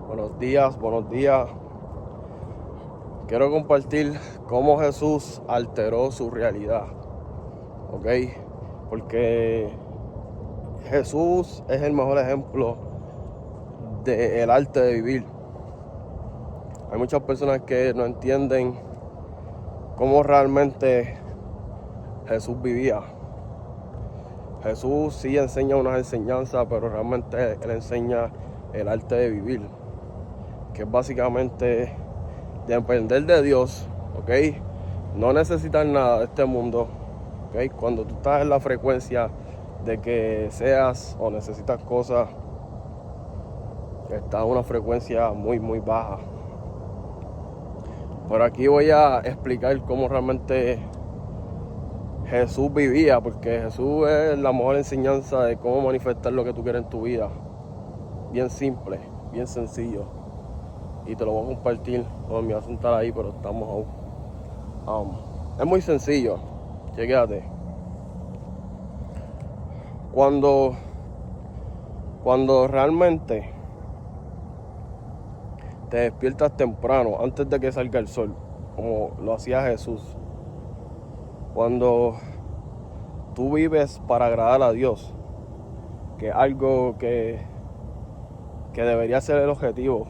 Buenos días, buenos días. Quiero compartir cómo Jesús alteró su realidad, ¿ok? Porque Jesús es el mejor ejemplo del arte de vivir. Hay muchas personas que no entienden cómo realmente Jesús vivía. Jesús sí enseña unas enseñanzas, pero realmente Él enseña el arte de vivir, que es básicamente depender de Dios, ¿ok? No necesitar nada de este mundo, ¿ok? Cuando tú estás en la frecuencia de que seas o necesitas cosas, estás en una frecuencia muy, muy baja. Por aquí voy a explicar cómo realmente Jesús vivía, porque Jesús es la mejor enseñanza de cómo manifestar lo que tú quieres en tu vida. Bien simple, bien sencillo. Y te lo voy a compartir. Me voy a sentar ahí, pero estamos aún. Es muy sencillo. Chéquate. Cuando realmente te despiertas temprano, antes de que salga el sol, como lo hacía Jesús. Cuando tú vives para agradar a Dios, que es algo que debería ser el objetivo,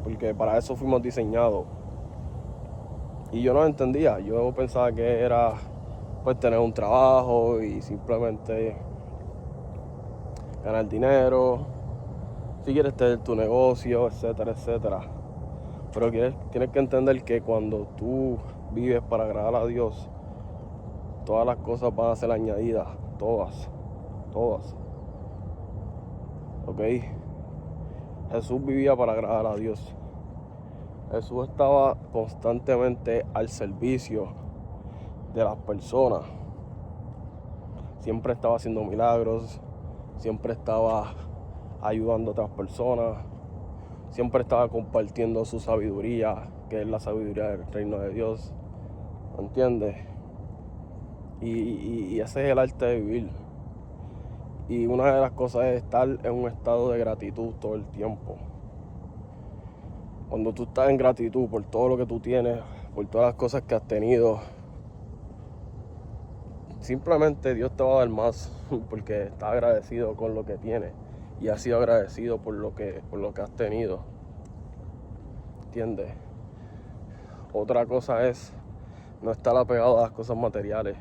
porque para eso fuimos diseñados. Y yo no entendía, yo pensaba que era pues tener un trabajo y simplemente ganar dinero, si quieres tener tu negocio, etcétera, etcétera. Pero tienes que entender que cuando tú vives para agradar a Dios, todas las cosas van a ser añadidas, todas, ¿ok? Jesús vivía para agradar a Dios. Jesús estaba constantemente al servicio de las personas. Siempre estaba haciendo milagros, siempre estaba ayudando a otras personas, siempre estaba compartiendo su sabiduría, que es la sabiduría del reino de Dios, ¿entiendes? Y ese es el arte de vivir. Y una de las cosas es estar en un estado de gratitud todo el tiempo. Cuando tú estás en gratitud por todo lo que tú tienes, por todas las cosas que has tenido, simplemente Dios te va a dar más porque estás agradecido con lo que tienes y has sido agradecido por lo que has tenido. ¿Entiendes? Otra cosa es no estar apegado a las cosas materiales.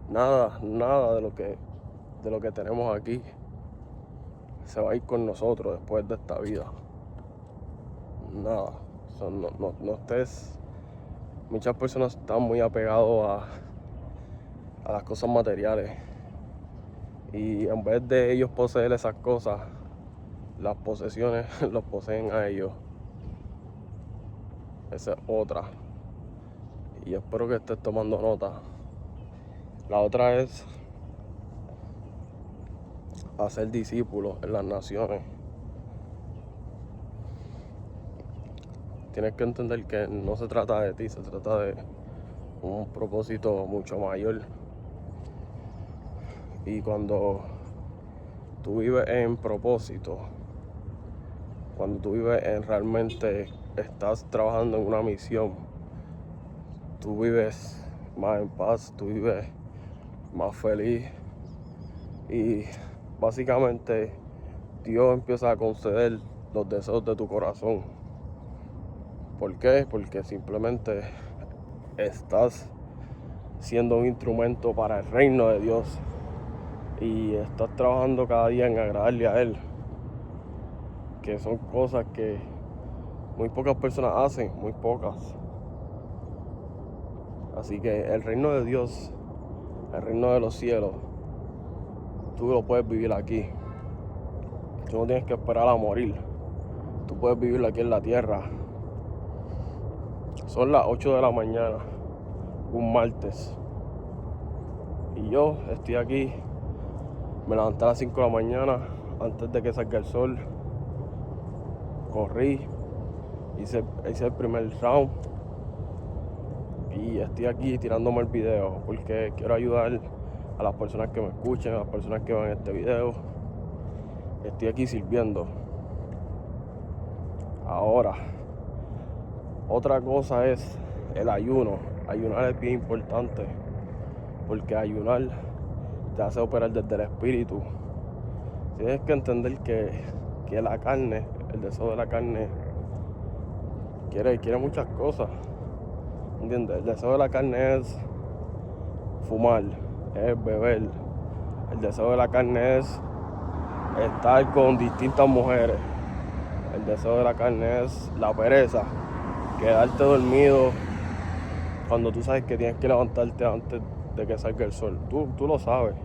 Nada de lo que tenemos aquí se va a ir con nosotros después de esta vida. Nada. No estés. Muchas personas están muy apegados a las cosas materiales. Y en vez de ellos poseer esas cosas, las posesiones los poseen a ellos. Esa es otra. Y espero que estés tomando nota. La otra es hacer discípulos en las naciones. Tienes que entender que no se trata de ti, se trata de un propósito mucho mayor. Y cuando tú vives en propósito, cuando tú vives en realmente estás trabajando en una misión, tú vives más en paz, tú vives más feliz y básicamente Dios empieza a conceder los deseos de tu corazón. ¿Por qué? Porque simplemente estás siendo un instrumento para el reino de Dios y estás trabajando cada día en agradarle a Él, que son cosas que muy pocas personas hacen, muy pocas. Así que el reino de Dios, el reino de los cielos, tú lo puedes vivir aquí. Tú no tienes que esperar a morir. Tú puedes vivirlo aquí en la tierra. Son las 8 de la mañana, un martes. Y yo estoy aquí. Me levanté a las 5 de la mañana, antes de que salga el sol. Corrí, hice el primer round. Y estoy aquí tirándome el video porque quiero ayudar a las personas que me escuchen, a las personas que ven este video. Estoy aquí sirviendo. Ahora, otra cosa es el ayuno. Ayunar es bien importante porque ayunar te hace operar desde el espíritu. Tienes que entender que la carne, el deseo de la carne, quiere muchas cosas. ¿Entiendes? El deseo de la carne es fumar, es beber. El deseo de la carne es estar con distintas mujeres. El deseo de la carne es la pereza, quedarte dormido cuando tú sabes que tienes que levantarte antes de que salga el sol. Tú lo sabes.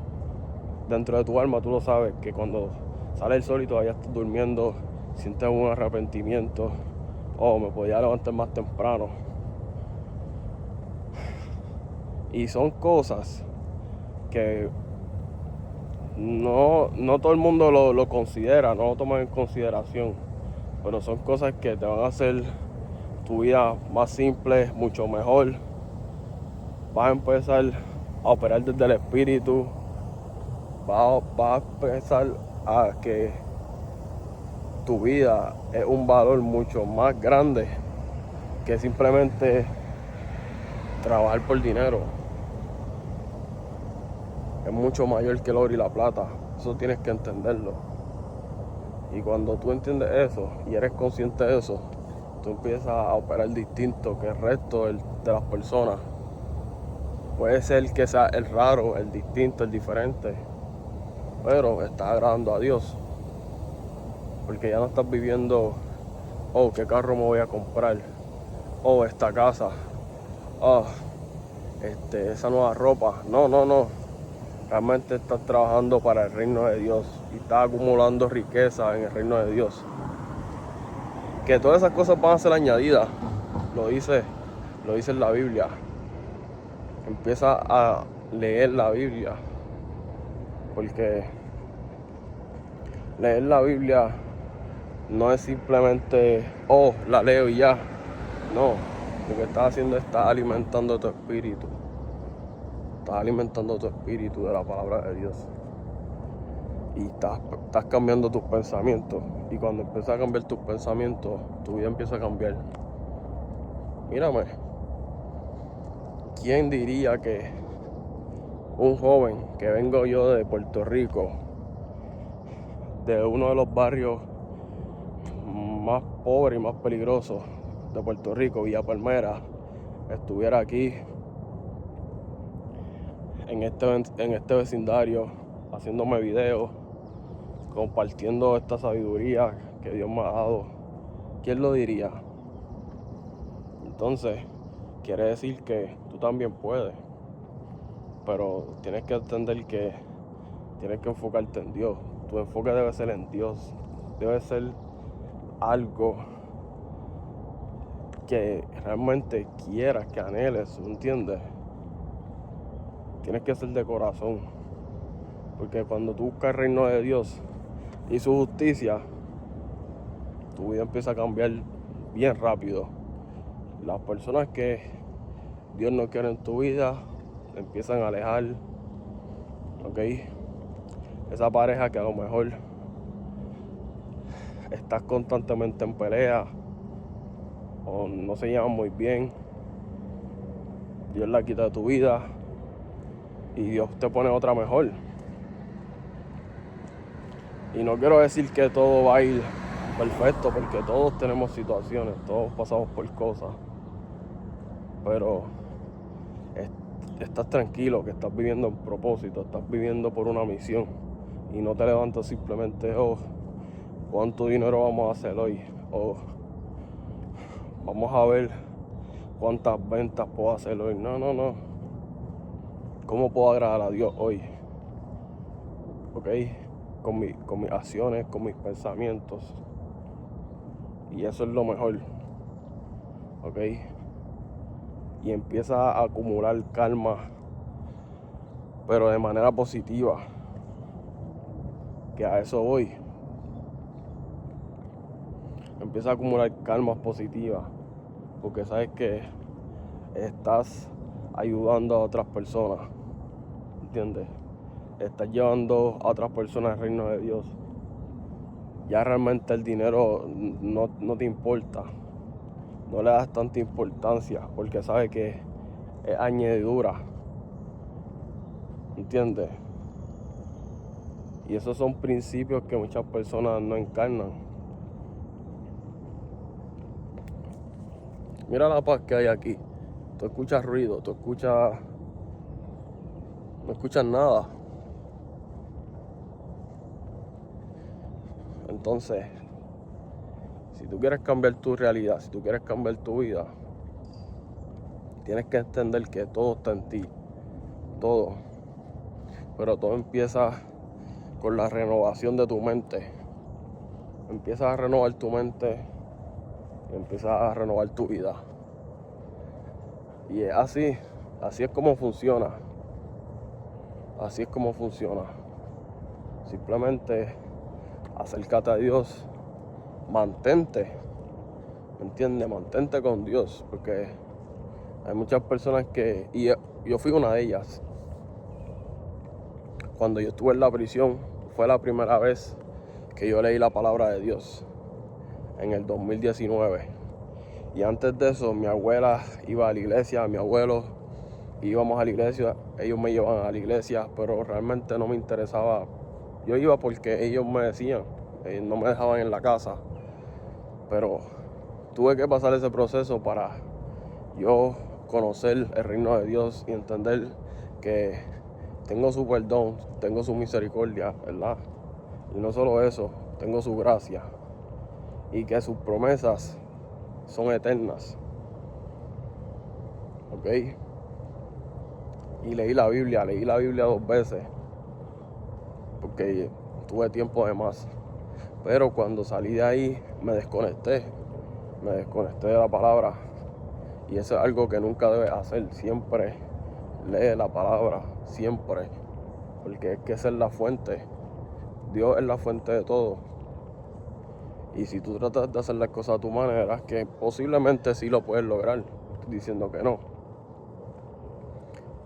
Dentro de tu alma tú lo sabes, que cuando sale el sol y todavía estás durmiendo, sientes un arrepentimiento. Oh, me podía levantar más temprano. Y son cosas que no todo el mundo lo considera, no lo toma en consideración. Pero son cosas que te van a hacer tu vida más simple, mucho mejor. Vas a empezar a operar desde el espíritu. Vas a empezar a que tu vida es un valor mucho más grande que simplemente trabajar por dinero. Es mucho mayor que el oro y la plata. Eso tienes que entenderlo. Y cuando tú entiendes eso y eres consciente de eso, tú empiezas a operar distinto que el resto de las personas. Puede ser que sea el raro, el distinto, el diferente, pero estás agradando a Dios. Porque ya no estás viviendo, oh, qué carro me voy a comprar, oh, esta casa, oh, esa nueva ropa. No. Realmente estás trabajando para el reino de Dios y estás acumulando riqueza en el reino de Dios. Que todas esas cosas van a ser añadidas, lo dice en la Biblia. Empieza a leer la Biblia, porque leer la Biblia no es simplemente, oh, la leo y ya. No, lo que estás haciendo es estar alimentando tu espíritu. Estás alimentando tu espíritu de la palabra de Dios. Y estás cambiando tus pensamientos. Y cuando empiezas a cambiar tus pensamientos, tu vida empieza a cambiar. Mírame. ¿Quién diría que un joven que vengo yo de Puerto Rico, de uno de los barrios más pobres y más peligrosos de Puerto Rico, Villa Palmera, estuviera aquí en este vecindario haciéndome videos, compartiendo esta sabiduría que Dios me ha dado? ¿Quién lo diría? Entonces, quiere decir que tú también puedes, pero tienes que entender que tienes que enfocarte en Dios. Tu enfoque debe ser en Dios, debe ser algo que realmente quieras, que anheles, ¿me entiendes? Tienes que ser de corazón, porque cuando tú buscas el reino de Dios y su justicia, tu vida empieza a cambiar bien rápido. Las personas que Dios no quiere en tu vida empiezan a alejar, ¿ok? Esa pareja que a lo mejor estás constantemente en pelea o no se llevan muy bien, Dios la quita de tu vida y Dios te pone otra mejor. Y no quiero decir que todo va a ir perfecto, porque todos tenemos situaciones, todos pasamos por cosas, pero estás tranquilo, que estás viviendo en propósito, estás viviendo por una misión y no te levantas simplemente, oh, ¿cuánto dinero vamos a hacer hoy? O vamos a ver cuántas ventas puedo hacer hoy. No. ¿Cómo puedo agradar a Dios hoy? ¿Ok? Con mis acciones, con mis pensamientos. Y eso es lo mejor. ¿Ok? Y empieza a acumular calma, pero de manera positiva. Que a eso voy. Empieza a acumular calmas positivas, porque sabes que estás ayudando a otras personas, ¿entiendes? Estás llevando a otras personas al reino de Dios. ya realmente el dinero no te importa. No le das tanta importancia porque sabes que es añadidura. ¿Entiendes? Y esos son principios que muchas personas no encarnan. Mira la paz que hay aquí. Tú escuchas ruido, no escuchas nada. Entonces, si tú quieres cambiar tu realidad, si tú quieres cambiar tu vida, tienes que entender que todo está en ti. Todo. Pero todo empieza con la renovación de tu mente. Empiezas a renovar tu mente y empiezas a renovar tu vida. Y es así es como funciona. Así es como funciona. Simplemente acércate a Dios, mantente, ¿me entiendes? Mantente con Dios, porque hay muchas personas y yo fui una de ellas. Cuando yo estuve en la prisión, fue la primera vez que yo leí la palabra de Dios, en el 2019. Y antes de eso, mi abuela iba a la iglesia, mi abuelo íbamos a la iglesia, ellos me llevaban a la iglesia, pero realmente no me interesaba. Yo iba porque ellos me decían, no me dejaban en la casa, pero tuve que pasar ese proceso para yo conocer el reino de Dios y entender que tengo su perdón, tengo su misericordia, ¿verdad? Y no solo eso, tengo su gracia y que sus promesas son eternas, ¿ok? Y leí la Biblia 2 veces porque tuve tiempo de más. Pero cuando salí de ahí me desconecté de la palabra. Y eso es algo que nunca debes hacer. Siempre lee la palabra, siempre. Porque es que esa es la fuente. Dios es la fuente de todo. Y si tú tratas de hacer las cosas a tu manera, que posiblemente sí lo puedes lograr. No estoy diciendo que no.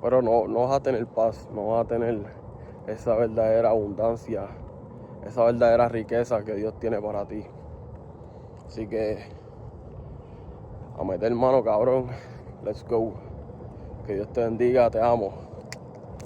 Pero no vas a tener paz, no vas a tener esa verdadera abundancia, esa verdadera riqueza que Dios tiene para ti. Así que a meter mano, cabrón. Let's go. Que Dios te bendiga, te amo.